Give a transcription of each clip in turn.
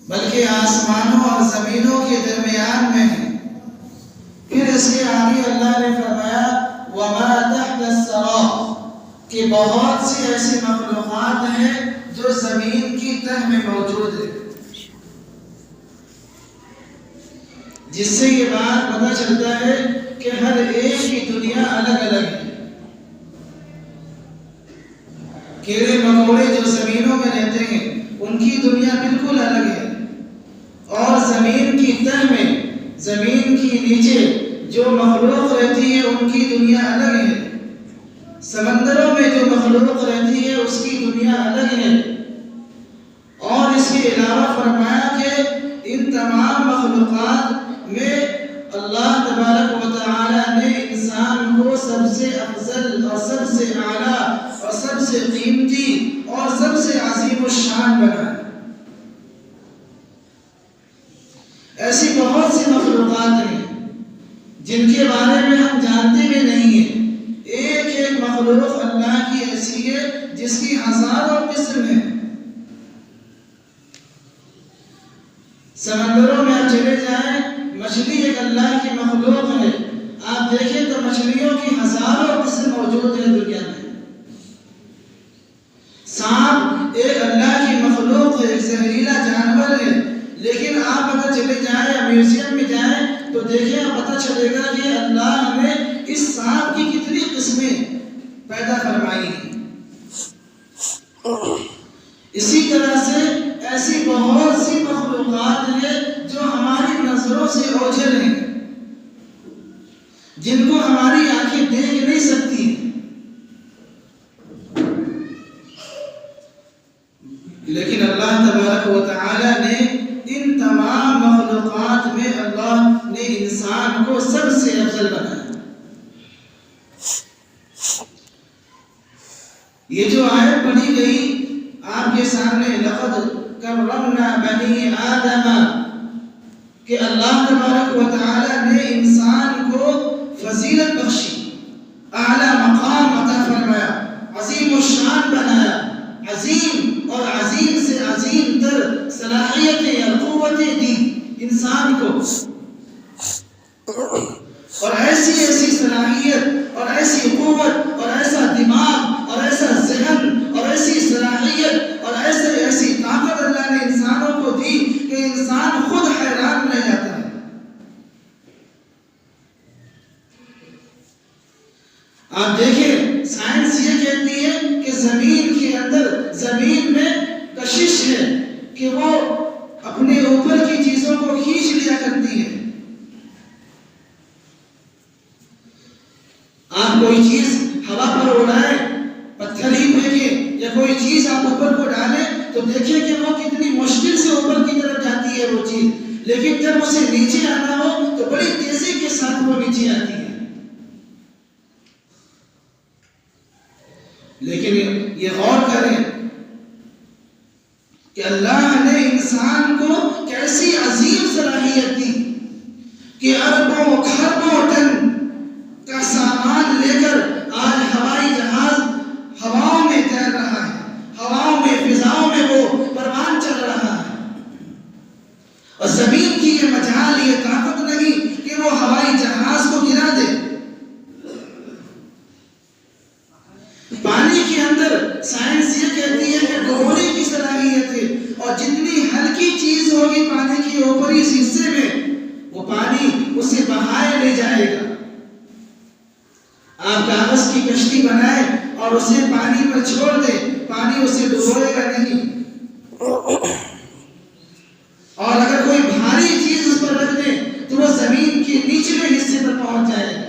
بلکہ آسمانوں اور زمینوں کے درمیان میں ہے۔ پھر اس کے آگے اللہ نے فرمایا وَمَا تَحْتَ الثَّرَى، کہ بہت سی ایسی مخلوقات ہیں جو زمین کی تہ میں موجود ہے، جس سے یہ بات پتہ چلتا ہے کہ ہر ایک کی دنیا الگ الگ ہے۔ کیڑے مکوڑے جو زمینوں میں رہتے ہیں ان کی دنیا بالکل الگ ہے، اور زمین کی تہ میں، زمین کی نیچے جو مخلوق رہتی ہے ان کی دنیا الگ ہے، سمندروں میں جو مخلوق رہتی ہے اس کی دنیا الگ ہے۔ اور اس کے علاوہ فرمایا کہ ان تمام مخلوقات میں اللہ تبارک و تعالی نے انسان کو سب سے افضل اور سب سے اعلیٰ اور سب سے قیمتی اور سب سے عظیم الشان بنایا۔ ایسی بہت سی مخلوقات ہیں جن کے بارے میں ہم جانتے بھی نہیں ہیں۔ ایک ایک مخلوق اللہ کی ایسی ہے جس کی ہزاروں قسم ہیں۔ سمندروں میں آپ چلے جائیں، مچھلی ایک اللہ کی مخلوق ہے، آپ دیکھیں تو مچھلیوں کی ہزاروں قسم موجود ہیں دنیا میں۔ سانپ ایک اللہ کی مخلوق ہے، ایک زہریلا جانور ہے، لیکن آپ اگر چلے جائیں یا میوزیم میں جائیں تو دیکھیں آپ پتہ چلے گا کہ اللہ نے اس سانپ کی کتنی قسمیں پیدا فرمائی ہیں۔ اسی طرح سے ایسی بہت سی مخلوقات ہیں جو ہماری نظروں سے اوجھل ہیں، جن کو ہماری آنکھیں دیکھ نہیں سکتی، لیکن اللہ تبارک و تعالی نے ان تمام مخلوقات میں اللہ نے انسان کو سب سے افضل بنایا۔ یہ جو آیت پڑھی گئی آپ کے سامنے لقد کرمنا بنی آدم، کہ اللہ تبارک و تعالی نے انسان کو فضیلت بخشی، اعلیٰ مقام عطا فرمایا، عظیم الشان بنایا، عظیم اور عظیم سے عظیم تر صلاحیتیں اور قوتیں دی انسان کو، اور ایسی ایسی صلاحیت اور ایسی قوت اور ایسا دماغ اور ایسا ذہن اور ایسی صلاحیت اور ایسی طاقت اللہ نے انسانوں کو دی کہ انسان خود حیران رہ جاتا ہے۔ آپ دیکھیں سائنس یہ کہتی ہے کہ زمین کے اندر، زمین میں کشش ہے کہ وہ اپنے اوپر کی چیزوں کو کھینچ لیا کرتی ہے۔ آپ کوئی چیز ہوا پر اڑائیں، پتھر ہی پھینکیں یا کوئی چیز آپ اوپر کو ڈالیں تو دیکھیں کہ وہ کتنی مشکل سے اوپر کی طرف جاتی ہے وہ چیز، لیکن جب اسے نیچے آنا ہو تو بڑی تیزی کے ساتھ وہ نیچے آتی ہے۔ لیکن یہ غور کریں کہ اللہ نے انسان کو کیسی عظیم صلاحیت دی کہ اربوں کھربوں ٹن کا سامان لے کر آج ہوائی جہاز ہواؤں میں تیر رہا ہے، ہواؤں میں، فضاؤں میں وہ پروان چل رہا ہے، اور زمین کی یہ مجال، یہ طاقت نہیں کہ وہ ہوائی جہاز کو گرا دے۔ پانی کے اندر سائنس یہ کہتی ہے کہ ڈبونے کی صلاحیت ہے، اور جتنی ہلکی چیز ہوگی پانی کے اوپری حصے میں وہ پانی اسے بہائے لے جائے گا۔ آپ کاغذ کی کشتی بنائیں اور اسے پانی پر چھوڑ دیں، پانی اسے ڈبوئے گا نہیں، اور اگر کوئی بھاری چیز اس پر رکھ دیں تو وہ زمین کے نچلے حصے پر پہنچ جائے گا۔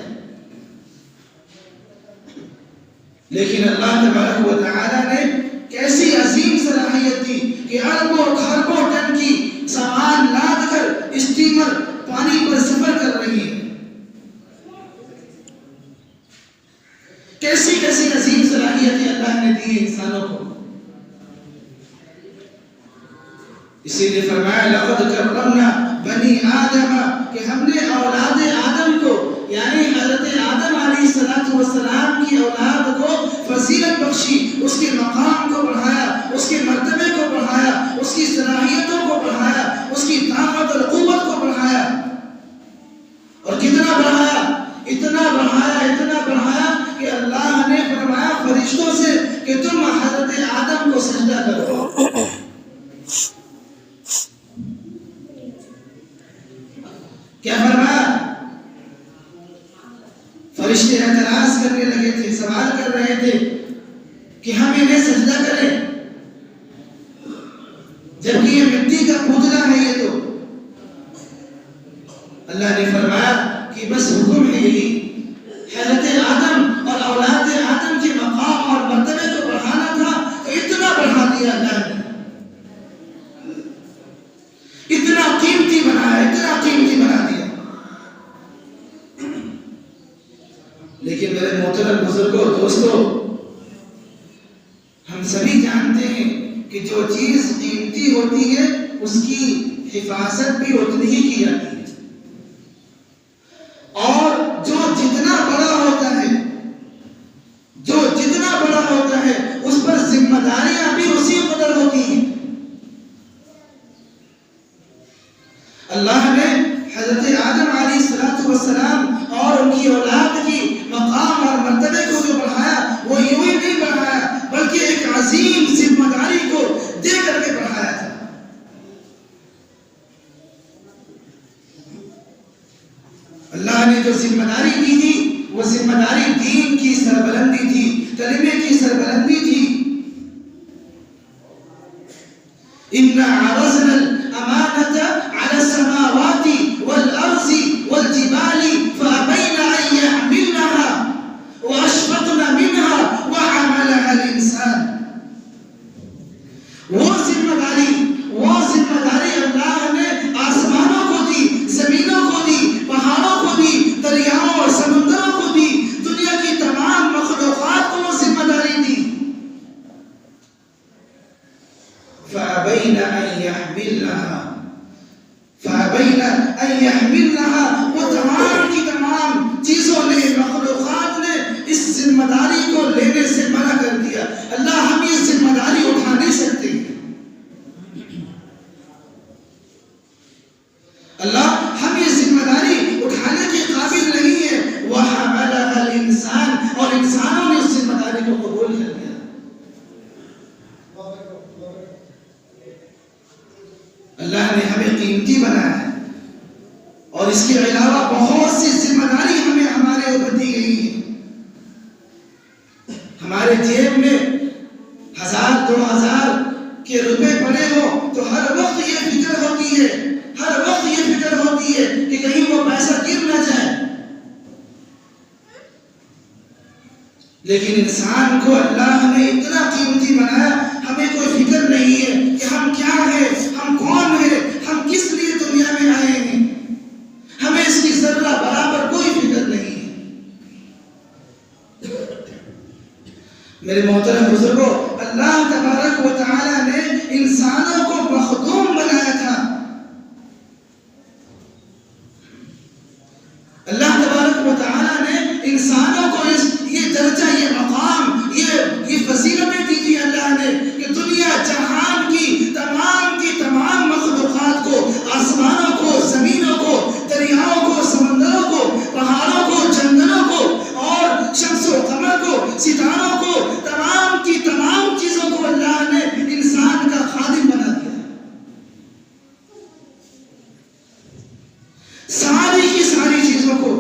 لیکن اللہ تبارک و تعالی نے کیسی عظیم صلاحیت دی کہ اربوں کھربوں ٹن کی سامان لاد کر اسٹیمر پانی پر سفر کر رہی ہے۔ کیسی کیسی عظیم صلاحیتیں اللہ نے دی انسانوں کو۔ اسی لیے فرمایا لقد کرمنا بنی آدم، کہ ہم نے اولاد آدم کو، یعنی حضرت آدم علیہ السلام کی اولاد کو فضیلت بخشی، اس کے مقام کو بڑھایا، اس کے مرتبے کو بڑھایا، اس کی صلاحیتوں کو بڑھایا، کیا فرمایا؟ فرشتے اعتراض کرنے لگے تھے، سوال کر رہے تھے کہ ہم انہیں سجدہ کریں جبکہ یہ مٹی کا پتلا ہے. یہ تو اللہ نے فرمایا کہ بس حکم ہے یہی، حضرت آدم اور اولاد آدم کے مقام اور مرتبے کو بڑھانا تھا تو اتنا بڑھا دیا اللہ نے، اتنا قیمتی بنایا، اتنا قیمتی بنا دیا. لیکن میرے محترم بزرگوں، دوستوں، ہم سبھی جانتے ہیں کہ جو چیز قیمتی ہوتی ہے اس کی حفاظت بھی اتنی ہی کی جاتی ہے، اور جو جتنا بڑا ہوتا ہے، جو جتنا بڑا ہوتا ہے اس پر ذمہ داریاں بھی اسی قدر ہوتی ہیں. اللہ نے حضرت آدم علیہ السلام اور ان کی اولاد کی مقام اور مرتبے کو جو بڑھایا وہ یوں ہی نہیں بڑھایا بلکہ ایک عظیم ذمہ داری کو دے کر کے بڑھایا تھا. اللہ نے جو ذمہ داری دی تھی وہ ذمہ داری دین کی سربلندی تھی، کلمے کی سربلندی تھی. اِنَّا عَرَضْنَا الْأَمَانَةَ عَلَى السَّمَاوَاتِ وَالْأَرْضِ وَالْجِبَالِ فَأَبَيْنَ أَن يَحْمِلْنَهَا وَأَشْفَقْنَ مِنْهَا وَحَمَلَهَا الْإِنسَانُ. وہ ذمہ داری اللہ نے آسمانوں کو دی، زمینوں کو دی، پہاڑوں کو دی، دریاؤں اور سمندروں کو دی، دنیا کی تمام مخلوقات کو وہ ذمہ داری دی. فَأَبَيْنَ أَن يَحْمِلْنَهَا، وہ تمام کی تمام چیزوں نے، مخلوقات نے اس ذمہ داری کو لینے سے منع کر دیا. اللہ ہم یہ ذمہ داری اٹھا نہیں سکتے. اللہ ہم یہ ذمہ داری اٹھانے کے قابل نہیں ہے. وَحَمَلَهَا الْإِنسَانُ، اور انسانوں نے اس ذمہ داری کو قبول کر لیا. اللہ نے ہمیں قیمتی بنایا ہے اور اس کے علاوہ بہت سی ذمہ داری ہمیں ہمارے اوپر دی گئی ہے. ہمارے جیب میں 1000-2000 کے روپے پڑے ہو تو ہر وقت یہ فکر ہوتی ہے، ہر وقت یہ فکر ہوتی ہے کہ کہیں وہ پیسہ گر نہ جائے. لیکن انسان کو اللہ نے اتنا قیمتی بنایا، ہمیں کوئی فکر نہیں ہے کہ ہم کیا ہیں، ہم کون ہیں، ہم کس لیے دنیا میں آئے ہیں. ہمیں اس کی ذرہ برابر کوئی فکر نہیں ہے. میرے محترم بزرگوں، اللہ تبارک و تعالی نے انسانوں کو مخدوم بنایا تھا. اللہ تبارک و تعالی نے انسانوں کو یہ درجہ، یہ مقام، یہ فضیلتیں دی تھی اللہ نے کہ دنیا جہان کی تمام مخلوقات کو، آسمانوں کو، زمینوں کو، دریاؤں کو، سمندروں کو، پہاڑوں کو، جنگلوں کو اور شمس و قمر کو، ستاروں کو، تمام کی تمام چیزوں کو اللہ نے انسان کا خادم بنا دیا. ساری کی ساری چیزوں کو.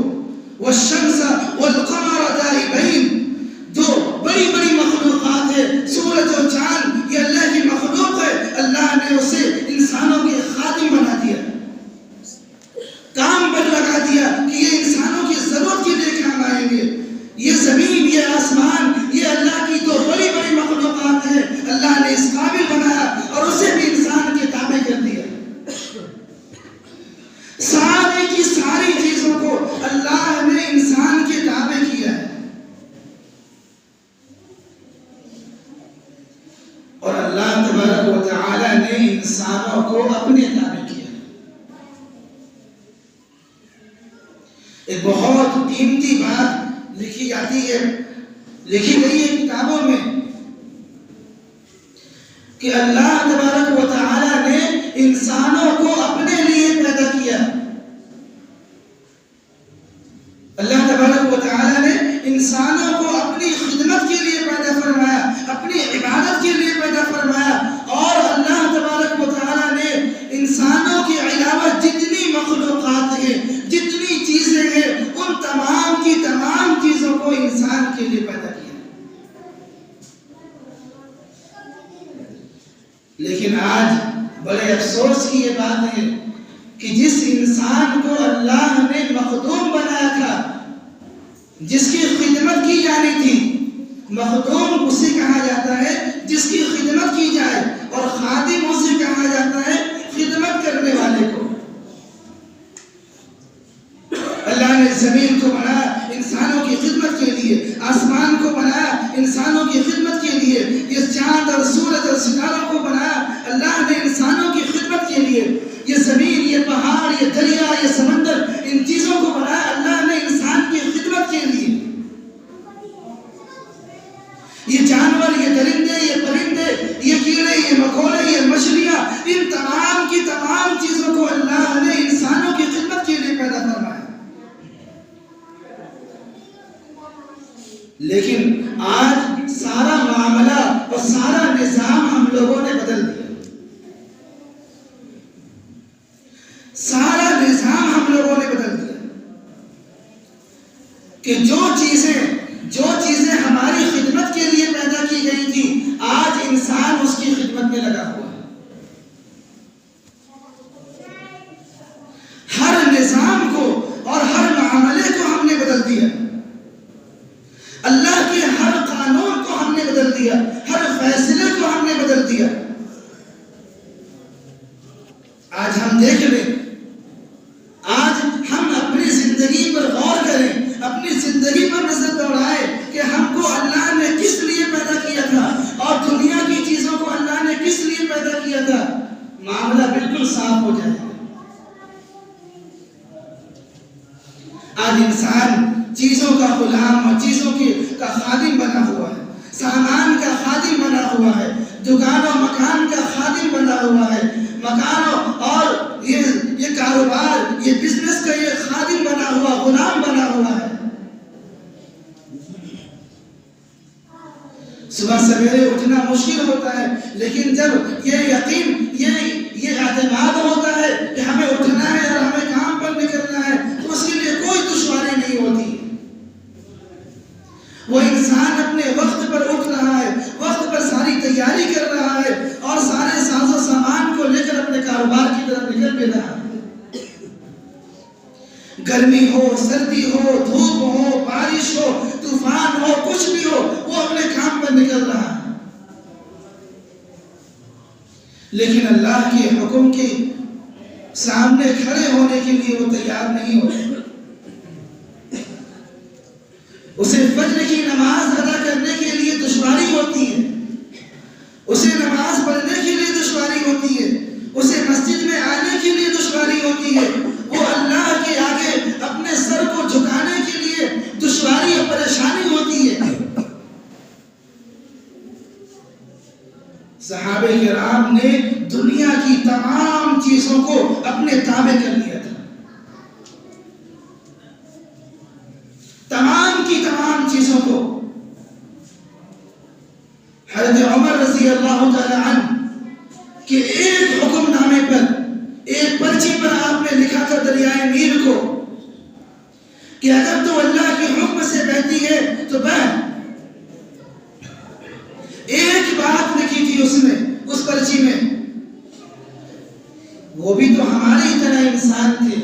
والشمس والقمر دائبین، جو بڑی بڑی مخلوقات ہے، سورج اور چاند، یہ اللہ کی مخلوق ہے. اللہ نے اسے انسانوں کے خادم بنا دیا، کام پر لگا دیا کہ یہ انسانوں کی ضرورت کے لیے کام آئیں گے. یہ زمین، یہ آسمان، یہ اللہ کی تو بڑی بڑی مخلوقات ہیں. اللہ نے اس قابل بنایا اور اسے بھی انسان کے تابع کر دیا. ساری کی ساری چیزوں کو اللہ نے انسان کے تابع کیا ہے. اور اللہ تبارک و تعالی نے انسانوں کو اپنے تابع کیا. ایک بہت قیمتی بات لکھی گئی ہے کتابوں میں کہ اللہ تبارک و تعالی نے انسانوں کو اپنے لیے پیدا کیا. اللہ تبارک و تعالی نے انسانوں کو اپنی خدمت کے لیے پیدا فرمایا، اپنی عبادت کے لیے پیدا فرمایا. اور اللہ تبارک و تعالی نے انسانوں کے علاوہ جتنی مخلوقات ہیں افسوس کی یہ بات ہے کہ جس انسان کو اللہ نے مخدوم بنایا تھا، جس کی خدمت کی جانی تھی، مخدوم اسے کہا جاتا ہے جس کی خدمت کی جائے، اور خادم اسے کہا جاتا ہے خدمت کرنے والے کو۔ اللہ نے زمین کو بنایا انسانوں کی خدمت کے لیے، آسمان کو بنایا انسانوں کی خدمت کے لیے، یہ چاند اور سورج اور ستاروں کو بنایا اللہ نے انسانوں کی خدمت کے لیے، یہ زمین، یہ پہاڑ، یہ دریا، یہ سمندر، ان چیزوں کو بنایا اللہ نے انسان کی خدمت کے لیے۔ یہ جانور، یہ درندے، یہ پرندے، یہ کیڑے، یہ مکوڑے، یہ مچھلیاں، ان تمام کی تمام چیزوں کو اللہ نے انسانوں کی خدمت کے لیے پیدا فرمایا۔ لیکن آج سارا معاملہ اور سارا نظام ہم لوگوں نے بدل دیا، سارا نظام ہم لوگوں نے بدل دیا کہ جو چیزیں ہماری خدمت کے لیے پیدا کی گئی تھی، آج انسان اس کی خدمت میں لگا ہوا ہے۔ ہر نظام کو اور ہر معاملے کو ہم نے بدل دیا، اللہ کے ہر قانون کو ہم نے بدل دیا، ہر فیصلے کو ہم نے بدل دیا۔ آج ہم دیکھ لیں، آج ہم اپنی زندگی پر غور کریں، اپنی زندگی پر نظر دوڑائیں کہ ہم کو اللہ نے کس لیے پیدا کیا تھا اور دنیا کی چیزوں کو اللہ نے کس لیے پیدا کیا تھا، معاملہ بالکل صاف ہو جائے گا۔ آج انسان چیزوں کا غلام اور چیزوں کا خادم بنا ہوا ہے، سامان کا خادم بنا ہوا ہے، دکان و مکان کا خادم بنا ہوا ہے، مکانوں اور یہ کاروبار، یہ بزنس کا یہ خادم بنا ہوا، غلام بنا ہوا ہے۔ صبح سویرے اٹھنا مشکل ہوتا ہے، لیکن جب یہ یقین، یہ اعتماد ہوتا ہے کہ ہمیں اٹھنا ہے اور ہمیں کام پر نکلنا ہے، تو اس کے لیے کوئی دشواری نہیں ہوتی۔ وہ انسان اپنے وقت پر اٹھ رہا ہے، وقت پر ساری تیاری کر رہا ہے اور سارے ساز و سامان کو لے کر اپنے کاروبار کی طرف نکل بھی رہا ہے۔ گرمی ہو، سردی ہو، دھوپ ہو، بارش ہو، طوفان ہو، کچھ بھی ہو، وہ اپنے کام پر نکل رہا ہے۔ لیکن اللہ کے حکم کے سامنے کھڑے ہونے کے لیے وہ تیار نہیں ہوتے۔ اسے فجر کی نماز ادا کرنے کے لیے دشواری ہوتی ہے، اسے نماز پڑھنے کے لیے دشواری ہوتی ہے، اسے مسجد میں آنے کے لیے دشواری ہوتی ہے، وہ اللہ کے آگے اپنے سر کو جھکانے کے لیے دشواری اور پریشانی ہوتی ہے۔ صحابہ کرام نے دنیا کی تمام چیزوں کو اپنے تابع کر لیا تھا، تمام کی تمام چیزوں کو۔ حضرت عمر رضی اللہ تعالی عنہ کہ ایک حکم نامے پر، ایک پرچی پر آپ نے لکھا تھا دریائے نیل کو کہ اگر تو اللہ کے حکم سے بہتی ہے تو بہہ۔ ایک بات لکھی تھی اس نے، اس پرچی میں، وہ بھی تو ہماری طرح انسان تھے،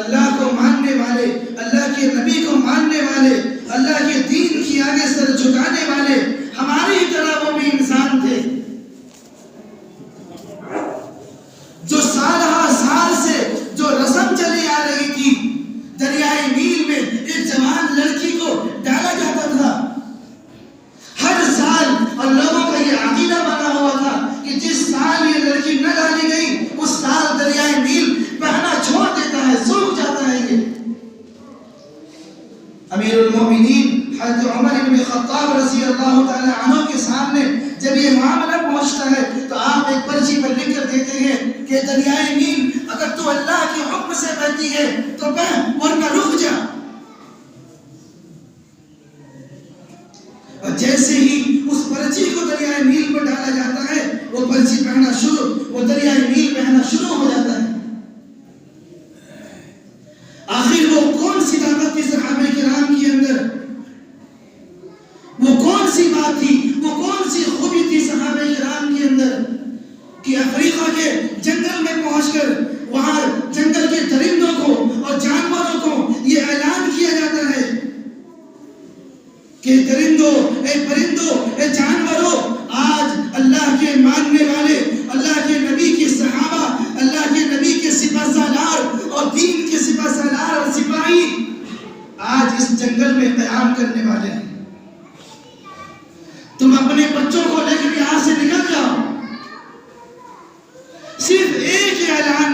اللہ کو ماننے والے، اللہ کے نبی کو ماننے والے، اللہ کے دین کی آگے سر جھکانے والے، ہماری طرح وہ بھی انسان تھے۔ جو سالہ سال سے جو رسم چلی آ رہی تھی، دریائے نیل میں ایک جوان لڑکی کو ڈالا جاتا تھا ہر سال، اور لوگوں کا یہ عقیدہ بنا ہوا تھا کہ جس سال یہ لڑکی نہ ڈالی گئی اس سال دریائے نیل بہنا چھوڑ دیتا ہے، سوکھ جاتا ہے۔ یہ امیر المومنین حضرت عمر بن خطاب رضی اللہ تعالی عنہ کے سامنے جب یہ معاملہ پہنچتا ہے تو آپ ایک پرچی پر لکھ کر دیتے ہیں کہ دریائے نیل اگر تو اللہ کے حکم سے بہتی ہے تو بہ، ورنہ رک جا۔ اور جیسے ہی اس پرچی کو دریائے نیل پر ڈالا جاتا ہے، وہ پرچی بہنا شروع، وہ دریائے نیل بہنا شروع ہو جاتا ہے۔ آخر وہ کون سی طاقت تھی صحابہ کرام کے اندر، وہ کون سی بات تھی، وہ کون سی خوبی تھی صحابہ کرام کے اندر کہ افریقہ کے جنگل میں پہنچ سپہ سالار اور سپاہی آج اس جنگل میں قیام کرنے والے ہیں. تم اپنے بچوں کو لے کر یہاں سے نکل جاؤ. صرف ایک اعلان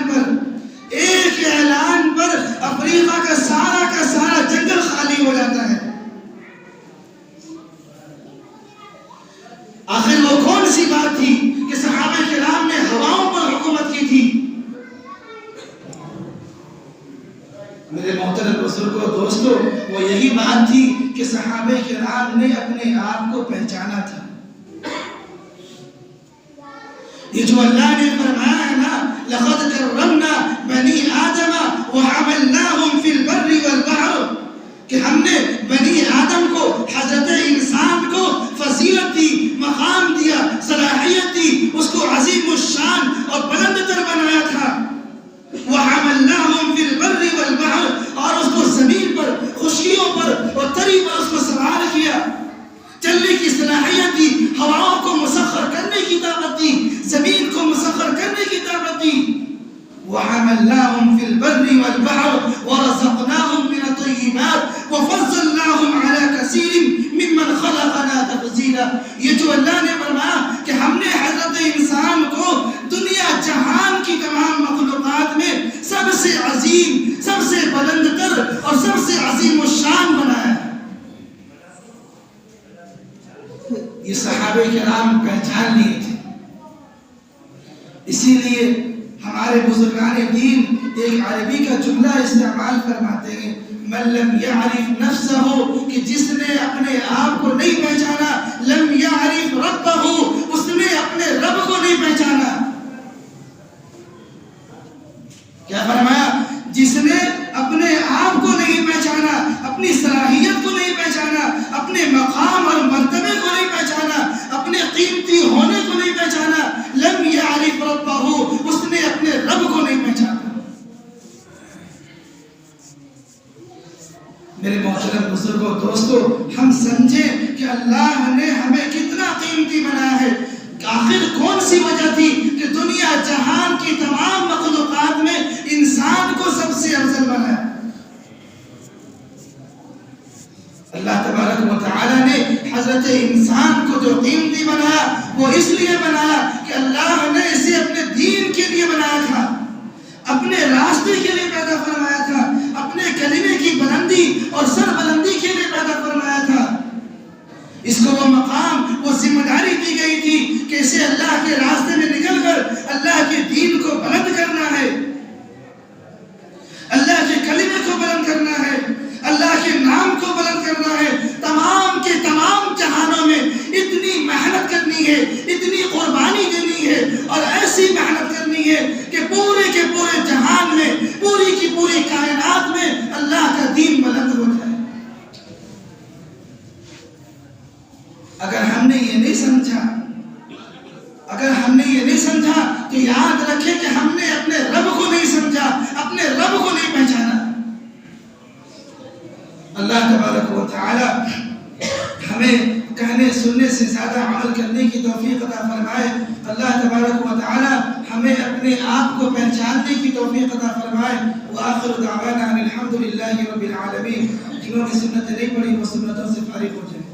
پر افریقہ کا سارا جنگل خالی ہو جاتا ہے. آخر وہ کون سی بات تھی کہ صحابہ کرام نے ہواؤں پر حکومت کی تھی؟ میرے محترم بزرگوں دوستو، وہ یہی بات تھی کہ صحابہ کرام نے اپنے آپ کو پہچانا تھا. یہ جو اللہ نے فرمایا ہے نا، لَقَدْ كَرَّمْنَا بَنِي آدَمَ وَحَمَلْنَاهُمْ فِي الْبَرِّ وَالْبَحْرِ، کہ ہم نے بنی آدم کو، حضرت انسان کو فضیلت دی، مقام دیا، صلاحیت دی، اس کو عظیم الشان اور بلند تر بنایا تھا. وَحَمَلْنَاهُمْ فِي الْبَرِّ وَالْبَحْرِ، اور اس کو زمین پر، خشکیوں پر اور تری پر اس کو سوار کیا. چلنے کی صلاحیت دی، ہواؤں کو مسخر کرنے کی طاقت دی، زمین کو مسخر کرنے کی طاقت دی. وَحَمَلْنَاهُمْ فِي الْبَرِّ وَالْبَحْرِ وَرَزَقْنَاهُمْ مِنَ الطَّيِّبَاتِ وَفَضَّلْنَاهُمْ عَلَى كَثِيرٍ مِّمَّنْ خَلَقْنَا تَفْضِيلًا. یہ جو اللہ نے فرمایا کہ ہم نے حضرت انسان کو دنیا جہان کی تمام مخلوقات میں سب سے عظیم، سب سے بلند تر اور سب سے عظیم الشان بنایا. یہ صحابہ کرام پہچان لیے تھے. اسی لیے ہمارے بزرگان دین ایک عربی کا جملہ استعمال فرماتے ہیں، من لم یعرف نفسہ، کہ جس نے اپنے آپ کو نہیں پہچانا، لم یعرف ربہ، اس نے اپنے رب کو نہیں پہچانا. کیا فرمایا؟ جس نے اپنے آپ کو نہیں پہچانا، اپنی صلاحیت کو نہیں پہچانا، اپنے مقام اور مرتبے کو نہیں پہچانا، اپنے قیمتی ہونے کو نہیں پہچانا، لم یعرف ربہ، اس نے اپنے رب کو نہیں پہچانا. میرے محترم بزرگوں دوستو، ہم سمجھیں کہ اللہ نے ہمیں کتنا قیمتی بنایا ہے. آخر کون سی وجہ تھی کہ دنیا جہان کی تمام مخلوقات میں انسان کو سب سے افضل بنایا؟ اللہ تبارک و تعالی نے حضرت انسان کو جو قیمتی بنایا وہ اس لیے بنایا کہ اللہ نے اسے اپنے دین کے لیے بنایا تھا، اپنے راستے کے لیے پیدا فرمایا تھا، اپنے کلمے کی بلندی اور سر بلندی کے لیے پیدا فرمایا تھا. اس کو وہ مقام، وہ ذمہ داری دی گئی تھی کہ اسے اللہ کے راستے میں نکل کر اللہ کے دین کو بلند کرنا ہے، اللہ کے کلمے کو بلند کرنا ہے، اللہ کے نام کو بلند کرنا ہے. تمام کے تمام جہانوں میں اتنی محنت کرنی ہے، اتنی قربانی دینی ہے اور ایسی محنت کرنی ہے کہ پورے کے پورے جہان میں، پوری کی پوری کائنات میں اللہ کا دین بلند ہو جائے. اگر ہم نے یہ نہیں سمجھا تو یاد رکھیں کہ ہم نے اپنے رب کو نہیں سمجھا، اپنے رب کو نہیں پہچانا. اللہ تبارک و تعالی ہمیں کہنے سننے سے زیادہ عمل کرنے کی توفیق عطا فرمائے. اللہ تبارک و تعالی ہمیں اپنے آپ کو پہچاننے کی توفیق عطا فرمائے. وآخر دعوانا الحمدللہ رب العالمین. جنہوں نے سنت نہیں پڑھی وہ سنتوں سے فارغ ہو جائیں.